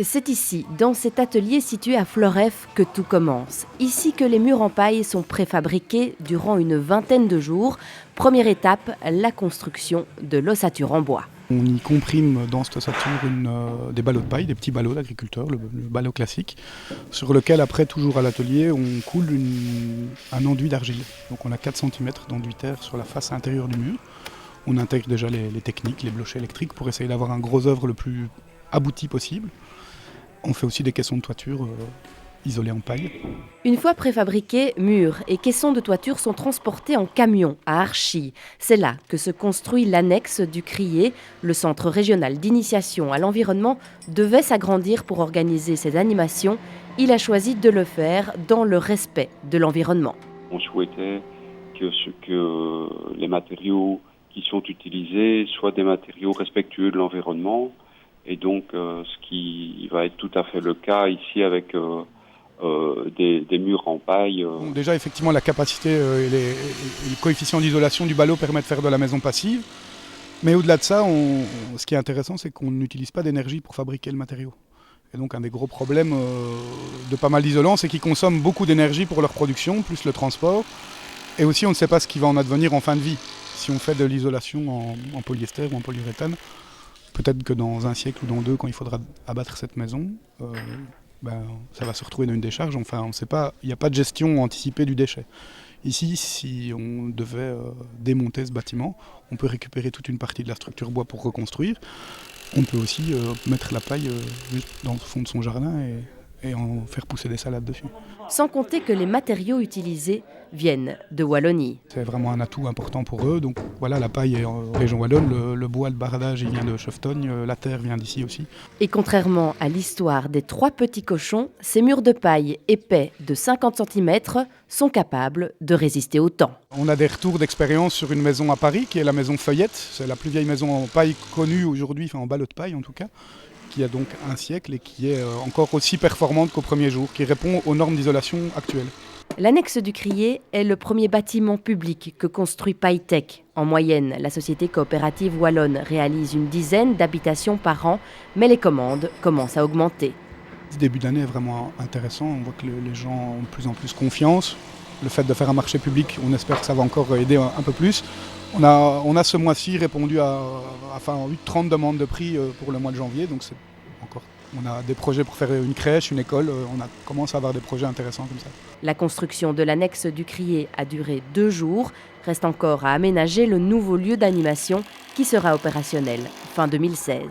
C'est ici, dans cet atelier situé à Fleuref, que tout commence. Ici que les murs en paille sont préfabriqués durant une vingtaine de jours. Première étape, la construction de l'ossature en bois. On y comprime dans cette ossature des ballots de paille, des petits ballots d'agriculteurs, le ballot classique, sur lequel après, toujours à l'atelier, on coule un enduit d'argile. Donc on a 4 cm d'enduitaire sur la face intérieure du mur. On intègre déjà les techniques, les blochers électriques pour essayer d'avoir un gros œuvre le plus abouti possible. On fait aussi des caissons de toiture isolés en paille. Une fois préfabriqués, murs et caissons de toiture sont transportés en camion à Archy. C'est là que se construit l'annexe du Crier. Le centre régional d'initiation à l'environnement devait s'agrandir pour organiser ces animations. Il a choisi de le faire dans le respect de l'environnement. On souhaitait que les matériaux qui sont utilisés soient des matériaux respectueux de l'environnement. Et donc, ce qui va être tout à fait le cas ici avec des murs en paille. Donc déjà, effectivement, la capacité et le coefficient d'isolation du ballot permet de faire de la maison passive. Mais au-delà de ça, ce qui est intéressant, c'est qu'on n'utilise pas d'énergie pour fabriquer le matériau. Et donc, un des gros problèmes de pas mal d'isolants, c'est qu'ils consomment beaucoup d'énergie pour leur production, plus le transport. Et aussi, on ne sait pas ce qui va en advenir en fin de vie. Si on fait de l'isolation en polyester ou en polyuréthane, peut-être que dans un siècle ou dans deux, quand il faudra abattre cette maison, ça va se retrouver dans une décharge. Enfin, on ne sait pas, il n'y a pas de gestion anticipée du déchet. Ici, si on devait démonter ce bâtiment, on peut récupérer toute une partie de la structure bois pour reconstruire. On peut aussi mettre la paille dans le fond de son jardin et en faire pousser des salades dessus. Sans compter que les matériaux utilisés viennent de Wallonie. C'est vraiment un atout important pour eux. Donc voilà, la paille est en région wallonne, le bois, le baradage, il vient de Cheftogne, la terre vient d'ici aussi. Et contrairement à l'histoire des 3 petits cochons, ces murs de paille épais de 50 cm sont capables de résister au temps. On a des retours d'expérience sur une maison à Paris, qui est la maison Feuillette. C'est la plus vieille maison en paille connue aujourd'hui, enfin en ballot de paille en tout cas, qui a donc un siècle et qui est encore aussi performante qu'au premier jour, qui répond aux normes d'isolation actuelles. L'annexe du Crier est le premier bâtiment public que construit PailleTech. En moyenne, la société coopérative wallonne réalise une dizaine d'habitations par an, mais les commandes commencent à augmenter. Ce début d'année est vraiment intéressant, on voit que les gens ont de plus en plus confiance. Le fait de faire un marché public, on espère que ça va encore aider un peu plus. On a ce mois-ci répondu à 30 demandes de prix pour le mois de janvier, donc c'est encore. On a des projets pour faire une crèche, une école, on commence à avoir des projets intéressants comme ça. La construction de l'annexe du Crier a duré 2 jours. Reste encore à aménager le nouveau lieu d'animation qui sera opérationnel fin 2016.